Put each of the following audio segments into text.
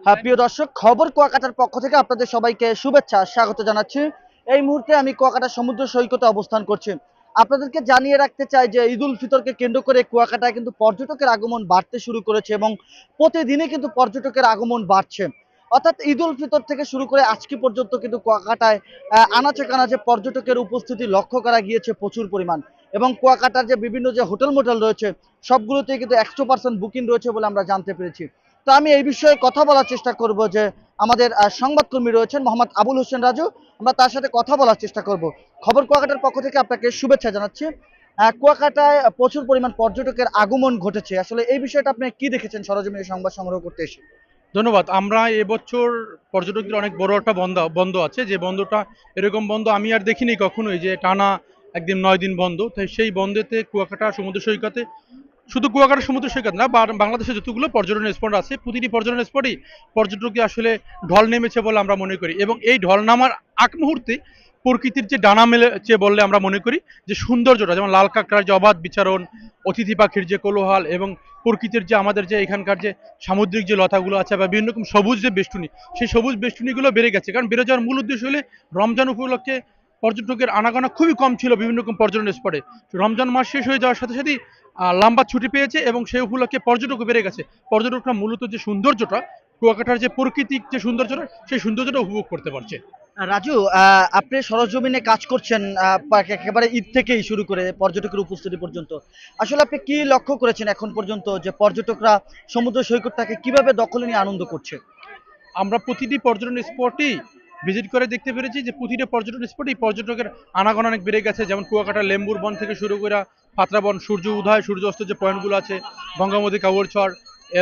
হ্যাঁ, প্রিয় দর্শক, খবর কুয়াকাটার পক্ষ থেকে আপনাদের সবাইকে শুভেচ্ছা স্বাগত জানাচ্ছি। এই মুহূর্তে আমি কুয়াকাটা সমুদ্র সৈকতে অবস্থান করছি। আপনাদেরকে জানিয়ে রাখতে চাই যে ঈদ উল ফিতরকে কেন্দ্র করে কুয়াকাটায় কিন্তু পর্যটকের আগমন বাড়তে শুরু করেছে এবং প্রতিদিনই কিন্তু পর্যটকের আগমন বাড়ছে। অর্থাৎ ঈদ উল ফিতর থেকে শুরু করে আজকে পর্যন্ত কিন্তু কুয়াকাটায় আনাচে কানাচে পর্যটকের উপস্থিতি লক্ষ্য করা গিয়েছে প্রচুর পরিমাণ। এবং কুয়াকাটার যে বিভিন্ন যে হোটেল মোটেল রয়েছে সবগুলোতেই কিন্তু 100% বুকিং রয়েছে বলে আমরা জানতে পেরেছি। তো আমি এই বিষয়ে কথা বলার চেষ্টা করব যে আমাদের সংবাদকর্মী রয়েছেন মোহাম্মদ আবুল হোসেন রাজু। আমরা তার সাথে কথা বলার চেষ্টা করব। খবর কুয়াকাটার পক্ষ থেকে আপনাকে শুভেচ্ছা জানাচ্ছি। কুয়াকাটায় প্রচুর পরিমাণ পর্যটকের আগমন ঘটেছে। আসলে এই বিষয়টা আপনি কি দেখেছেন সরজমিনে সংবাদ সংগ্রহ করতে এসে? ধন্যবাদ। আমরা এবছর পর্যটকদের অনেক বড় একটা বন্ধ আছে, যে বন্ধটা এরকম বন্ধ আমি আর দেখিনি কখনোই, যে টানা একদিন 9 দিন বন্ধ। তাই সেই বন্ধেতে কুয়াকাটা সমুদ্র সৈকতে, শুধু কুয়াকাটা সমুদ্র সৈকত না, বাংলাদেশে যতগুলো পর্যটন স্পট আছে প্রতিটি পর্যটন স্পটেই পর্যটকদের আসলে ঢল নেমেছে বলে আমরা মনে করি। এবং এই ঢল নামার আগ মুহূর্তে প্রকৃতির যে ডানা মেলেছে বললে আমরা মনে করি, যে সৌন্দর্যটা, যেমন লাল কাঁকড়ার যে অবাধ বিচরণ, অতিথি পাখির যে কোলাহল, এবং প্রকৃতির যে আমাদের যে এখানকার যে সামুদ্রিক যে লতাগুলো আছে বা বিভিন্ন রকম সবুজ যে বেষ্টনী, সেই সবুজ বেষ্টনীগুলো বেড়ে গেছে। কারণ বেড়ে যাওয়ার মূল উদ্দেশ্য হলে রমজান উপলক্ষে পর্যটকের আনাগোনা খুবই কম ছিল বিভিন্ন রকম পর্যটন স্পটে। রমজান মাস শেষ হয়ে যাওয়ার সাথে সাথেই লম্বা ছুটি পেয়েছে এবং সেই উপলক্ষে পর্যটকও বেড়ে গেছে। পর্যটকরা মূলত যে সৌন্দর্যটা, কুয়াকাটার যে প্রাকৃতিক যে সৌন্দর্যটা, সেই সৌন্দর্যটা উপভোগ করতে পারছে। রাজু, আপনি সরজমিনে কাজ করছেন একেবারে ঈদ থেকেই শুরু করে পর্যটকের উপস্থিতি পর্যন্ত। আসলে আপনি কি লক্ষ্য করেছেন এখন পর্যন্ত যে পর্যটকরা সমুদ্র সৈকতটাকে কিভাবে দখলে নিয়ে আনন্দ করছে? আমরা প্রতিটি পর্যটন স্পটেই ভিজিট করে দেখতে পেরেছি যে প্রতিটা পর্যটন স্পটেই পর্যটকের আনাগোনা অনেক বেড়ে গেছে। যেমন কুয়াকাটা লেম্বুর বন থেকে শুরু করে পাত্রাবন, সূর্য উদয় সূর্য অস্ত যে পয়েন্টগুলো আছে, গঙ্গামতি কাউরচর,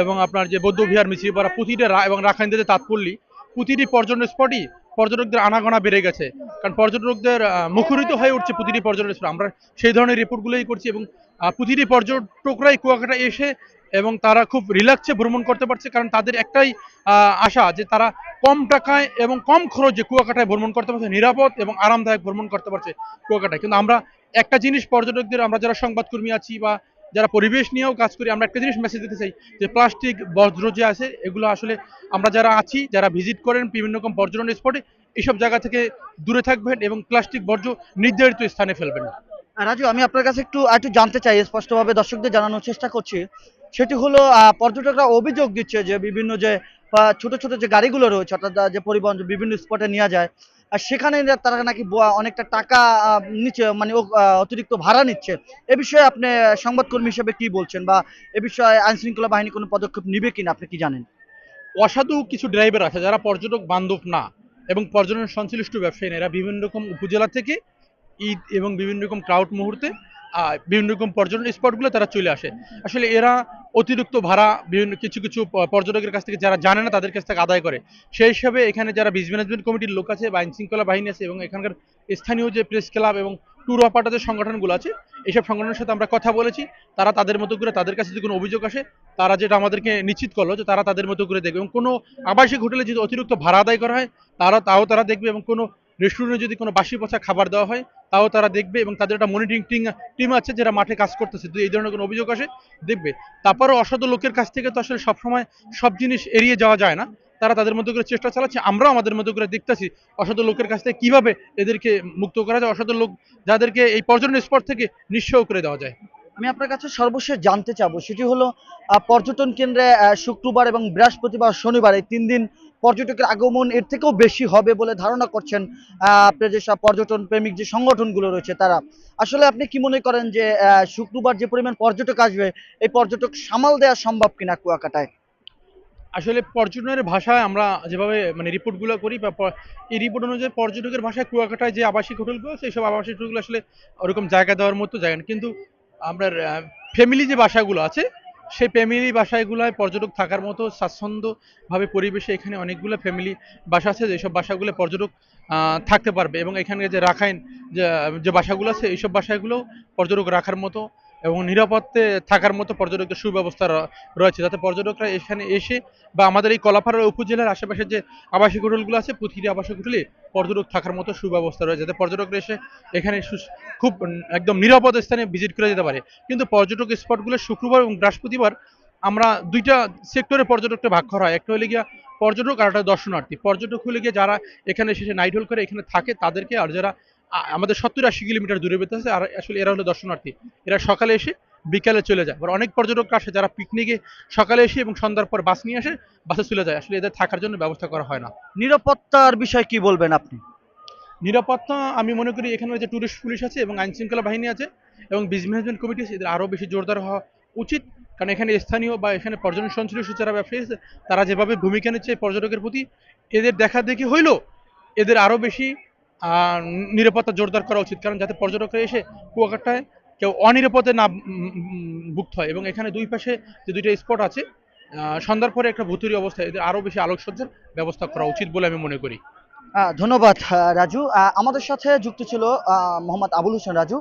এবং আপনার যে বৌদ্ধবিহার মিছিপাড়া, প্রতিটা এবং রাখাইনদের যে তাঁতপল্লী, প্রতিটি পর্যটন স্পটই পর্যটকদের আনাগোনা বেড়ে গেছে। কারণ পর্যটকদের মুখরিত হয়ে উঠছে প্রতিটি পর্যটন স্পট। আমরা সেই ধরনের রিপোর্টগুলোই করছি এবং প্রতিটি পর্যটকরাই কুয়াকাটা এসে এবং তারা খুব রিল্যাক্সে ভ্রমণ করতে পারছে। কারণ তাদের একটাই আশা, যে তারা কম টাকায় এবং কম খরচে কুয়াকাটায় ভ্রমণ করতে পারছে, নিরাপদ এবং আরামদায়ক ভ্রমণ করতে পারছে কুয়াকাটায়। কিন্তু আমরা একটা জিনিস পর্যটকদের, আমরা যারা সংবাদকর্মী আছি বা যারা পরিবেশ নিয়েও কাজ করি, আমরা একটা জিনিস মেসেজ দিতে চাই, যে প্লাস্টিক বজ্র যে আছে এগুলো আসলে আমরা যারা আছি, যারা ভিজিট করেন বিভিন্ন রকম পর্যটন স্পটে, এইসব জায়গা থেকে দূরে থাকবেন এবং প্লাস্টিক বর্জ্য নির্ধারিত স্থানে ফেলবেন। রাজু, আমি আপনার কাছে একটু জানতে চাই, স্পষ্টভাবে দর্শকদের জানানোর চেষ্টা করছি। সেটি হলো পর্যটকরা অভিযোগ দিচ্ছে যে বিভিন্ন যে ছোট ছোট যে গাড়িগুলো রয়েছে, অর্থাৎ যে পরিবহন যে বিভিন্ন স্পটে নেওয়া যায়, আর সেখানে তারা নাকি অনেকটা টাকা নিচ্ছে, মানে অতিরিক্ত ভাড়া নিচ্ছে। এ বিষয়ে আপনি সংবাদকর্মী হিসেবে কি বলছেন, বা এ বিষয়ে আইন শৃঙ্খলা বাহিনী কোনো পদক্ষেপ নিবে কিনা আপনি কি জানেন? অসাধু কিছু ড্রাইভার আছে যারা পর্যটক বান্ধব না এবং পর্যটন সংশ্লিষ্ট ব্যবসায়ী না, এরা বিভিন্ন রকম উপজেলা থেকে ঈদ এবং বিভিন্ন রকম ক্রাউড মুহূর্তে বিভিন্ন রকম পর্যটন স্পটগুলো তারা চলে আসে। আসলে এরা অতিরিক্ত ভাড়া বিভিন্ন কিছু কিছু পর্যটকের কাছ থেকে, যারা জানে না তাদের কাছ থেকে আদায় করে। সেই হিসাবে এখানে যারা বিজ ম্যানেজমেন্ট কমিটির লোক আছে বা আইন শৃঙ্খলা বাহিনী আছে এবং এখানকার স্থানীয় যে প্রেস ক্লাব এবং ট্যুর অপারেটর সংগঠনগুলো আছে, এইসব সংগঠনের সাথে আমরা কথা বলেছি। তারা তাদের মতো করে, তাদের কাছে যদি কোনো অভিযোগ আসে, তারা যেটা আমাদেরকে নিশ্চিত করলো যে তারা তাদের মতো করে দেখবে, এবং কোনো আবাসিক হোটেলে যদি অতিরিক্ত ভাড়া আদায় করা হয় তারা দেখবে, এবং কোনো রেস্টুরেন্টে যদি কোনো বাসি পচা খাবার দেওয়া হয় তাও তারা দেখবে, এবং তাদের একটা মনিটরিং টিম আছে যারা মাঠে কাজ করতেছে। যদি এই ধরনের কোনো অভিযোগ আসে দেখবে। তারপরও অসাধু লোকের কাছ থেকে তো আসলে সবসময় সব জিনিস এড়িয়ে যাওয়া যায় না। তারা তাদের মতো করে চেষ্টা চালাচ্ছে, আমরাও আমাদের মতো করে দেখতেছি অসাধু লোকের কাছ থেকে কিভাবে এদেরকে মুক্ত করা যায়, অসাধু লোক যাদেরকে এই পর্যটন স্পট থেকে নিঃস্ব করে দেওয়া যায়। আমি আপনার কাছে সর্বশেষ জানতে চাবো, সেটি হলো পর্যটন কেন্দ্রে শুক্রবার এবং বৃহস্পতিবার শনিবার এই 3 দিন পর্যটকের আগমন এর থেকেও বেশি হবে বলে ধারণা করছেন আপনার যেসব পর্যটন প্রেমিক যে সংগঠনগুলো রয়েছে তারা। আসলে আপনি কি মনে করেন যে শুক্রবার যে পরিমাণ পর্যটক আসবে, এই পর্যটক সামাল দেওয়া সম্ভব কিনা কুয়াকাটায়? আসলে পর্যটনের ভাষায় আমরা যেভাবে মানে রিপোর্টগুলো করি বা এই রিপোর্ট অনুযায়ী পর্যটকের ভাষায় কুয়াকাটায় যে আবাসিক হোটেলগুলো আছে, এইসব আবাসিক হোটেলগুলো আসলে ওরকম জায়গা দেওয়ার মতো জায়গা না। কিন্তু আপনার ফ্যামিলি যে বাসাগুলো আছে, সেই ফ্যামিলি বাসাগুলোয় পর্যটক থাকার মতো স্বাচ্ছন্দ্যভাবে পরিবেশে এখানে অনেকগুলো ফ্যামিলি বাসা আছে, যেসব বাসাগুলো পর্যটক থাকতে পারবে। এবং এখানে যে রাখাইন যে যে বাসাগুলো আছে, এইসব বাসাগুলো পর্যটক রাখার মতো এবং নিরাপত্তে থাকার মতো পর্যটকদের সুব্যবস্থা রয়েছে, যাতে পর্যটকরা এখানে এসে বা আমাদের এই কলাপাড়া উপজেলার আশেপাশে যে আবাসিক হোটেলগুলো আছে, প্রতিটি আবাসিক হোটেলে পর্যটক থাকার মতো সুব্যবস্থা রয়েছে, যাতে পর্যটকরা এসে এখানে খুব একদম নিরাপদ স্থানে ভিজিট করে যেতে পারে। কিন্তু পর্যটক স্পটগুলো শুক্রবার এবং বৃহস্পতিবার আমরা দুইটা সেক্টরে পর্যটকটা ভাগ করা হয়। একটা হলে গিয়া পর্যটক আর একটা দর্শনার্থী। পর্যটক হলে গিয়ে যারা এখানে এসে নাইট হোল্ড করে এখানে থাকে তাদেরকে, আর যারা আমাদের 70-80 কিলোমিটার দূরে বেঁধে আছে আর আসলে এরা হলো দর্শনার্থী। এরা সকালে এসে বিকালে চলে যায়। আবার অনেক পর্যটক আসে যারা পিকনিকে সকালে এসে এবং সন্ধ্যার পর বাস নিয়ে আসে, বাসে চলে যায়। আসলে এদের থাকার জন্য ব্যবস্থা করা হয় না। নিরাপত্তার বিষয় কি বলবেন আপনি? নিরাপত্তা আমি মনে করি এখানে যে টুরিস্ট পুলিশ আছে এবং আইন শৃঙ্খলা বাহিনী আছে এবং বিজ ম্যানেজমেন্ট কমিটি আছে, এদের আরও বেশি জোরদার হওয়া উচিত। কারণ এখানে স্থানীয় বা এখানে পর্যটন সংশ্লিষ্ট যারা ব্যবসায়ী আছে তারা যেভাবে ভূমিকা নিচ্ছে এই পর্যটকের প্রতি, এদের দেখা দেখি হইলেও এদের আরও বেশি আহ, নিরাপত্তা জোরদার করা উচিত। কারণ যাতে পর্যটকরা এসে কুয়াকাটায় কেউ অনিরাপদে না ভুক্ত হয়। এবং এখানে দুই পাশে যে দুইটা স্পট আছে, সন্ধ্যার পরে একটা ভুতুরি অবস্থা, এদের আরও বেশি আলোকসজ্জার ব্যবস্থা করা উচিত বলে আমি মনে করি। ধন্যবাদ রাজু। আমাদের সাথে যুক্ত ছিল মোহাম্মদ আবুল হোসেন রাজু।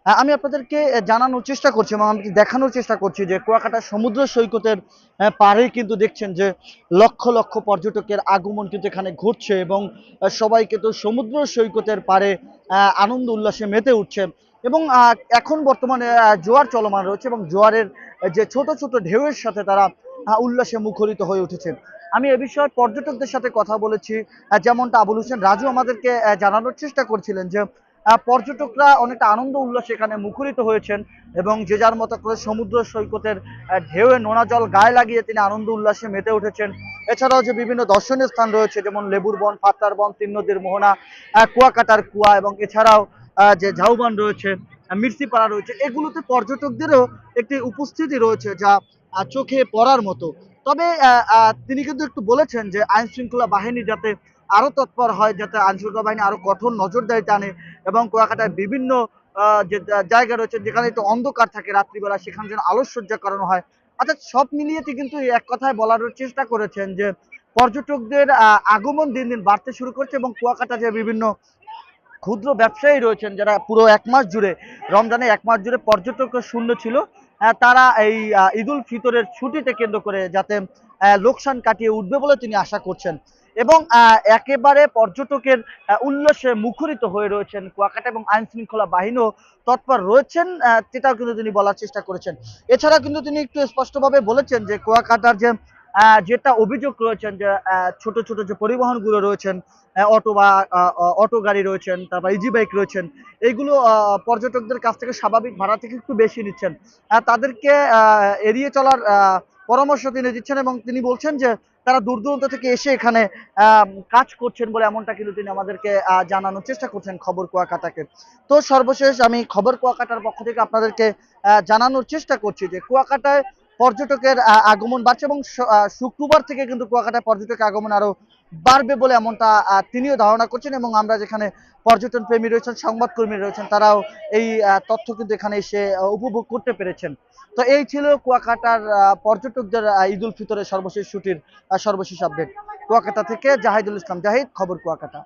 আমি আপনাদেরকে জানানোর চেষ্টা করছি এবং আমি দেখানোর চেষ্টা করছি যে কুয়াকাটা সমুদ্র সৈকতের পাড়ে কিন্তু দেখছেন যে লক্ষ লক্ষ পর্যটকের আগমন কিন্তু এখানে ঘটছে এবং সবাই কিন্তু সমুদ্র সৈকতের পাড়ে আনন্দ উল্লাসে মেতে উঠছে এবং এখন বর্তমানে জোয়ার চলমান রয়েছে এবং জোয়ারের যে ছোট ছোট ঢেউয়ের সাথে তারা উল্লাসে মুখরিত হয়ে উঠেছে। আমি এ বিষয়ে পর্যটকদের সাথে কথা বলেছি, যেমনটা আবুল হোসেন রাজু আমাদেরকে জানানোর চেষ্টা করছিলেন যে পর্যটকরা অনেকটা আনন্দ উল্লাসে এখানে মুখরিত হয়েছেন এবং যে যার মতো করে সমুদ্র সৈকতের ঢেউয়ে নোনা জল গায়ে লাগিয়ে তিনি আনন্দ উল্লাসে মেতে উঠেছেন। এছাড়াও যে বিভিন্ন দর্শনীয় স্থান রয়েছে যেমন লেবুর বন, ফাত্তার বন, তিন নদীর মোহনা, কুয়াকাটার কুয়া এবং এছাড়াও যে ঝাউবান রয়েছে, মির্সিপাড়া রয়েছে, এগুলোতে পর্যটকদেরও একটি উপস্থিতি রয়েছে যা চোখে পড়ার মতো। তবে তিনি কিন্তু একটু বলেছেন যে আইন শৃঙ্খলা বাহিনী যাতে আরো তৎপর হয়, যাতে আইন শৃঙ্খলা বাহিনী আরো কঠোর নজরদারি টানে এবং কুয়াকাটায় বিভিন্ন যে জায়গা রয়েছে যেখানে একটু অন্ধকার থাকে রাত্রিবেলা, সেখানে যেন আলোকসজ্জা করানো হয়। অর্থাৎ সব মিলিয়ে কিন্তু এক কথায় বলার চেষ্টা করেছেন যে পর্যটকদের আগমন দিন দিন বাড়তে শুরু করছে এবং কুয়াকাটা যে বিভিন্ন ক্ষুদ্র ব্যবসায়ী রয়েছেন যারা পুরো এক মাস জুড়ে, রমজানে এক মাস জুড়ে পর্যটক শূন্য ছিল, তারা এই ঈদুল ফিতরের ছুটিতে কেন্দ্র করে যাতে লোকসান কাটিয়ে উঠবে বলে তিনি আশা করছেন এবং একেবারে পর্যটকের উল্লাসে মুখরিত হয়ে রয়েছেন কুয়াকাটা এবং আইন শৃঙ্খলা বাহিনীও তৎপর রয়েছেন, সেটাও কিন্তু তিনি বলার চেষ্টা করেছেন। এছাড়া কিন্তু তিনি একটু স্পষ্টভাবে বলেছেন যে কুয়াকাটার যে যেটা অভিযোগ রয়েছেন যে ছোট ছোট যে পরিবহনগুলো রয়েছেন, অটো বা অটো গাড়ি রয়েছেন, তারপর ইজি বাইক রয়েছেন, এইগুলো পর্যটকদের কাছ থেকে স্বাভাবিক ভাড়া থেকে একটু বেশি নিচ্ছেন। তাদেরকে এড়িয়ে চলার পরামর্শ তিনি দিচ্ছেন এবং তিনি বলছেন যে তারা দূর দূরান্ত থেকে এসে এখানে কাজ করছেন বলে এমনটা কিন্তু তিনি আমাদেরকে জানানোর চেষ্টা করছেন খবর কুয়াকাটাকে। তো সর্বশেষ আমি খবর কুয়াকাটার পক্ষ থেকে আপনাদেরকে জানানোর চেষ্টা করছি যে কুয়াকাটায় পর্যটকের আগমন বাড়ছে এবং শুক্রবার থেকে কিন্তু কুয়াকাটায় পর্যটকের আগমন আরো বাড়বে বলে এমনটা তিনিও ধারণা করছেন এবং আমরা যেখানে পর্যটন প্রেমী রয়েছেন, সংবাদকর্মী রয়েছেন, তারাও এই তথ্য কিন্তু এখানে এসে উপভোগ করতে পেরেছেন। তো এই ছিল কুয়াকাটার পর্যটকদের ঈদুল ফিতরের সর্বশেষ ছুটির সর্বশেষ আপডেট। কুয়াকাটা থেকে জাহিদুল ইসলাম জাহিদ, খবর কুয়াকাটা।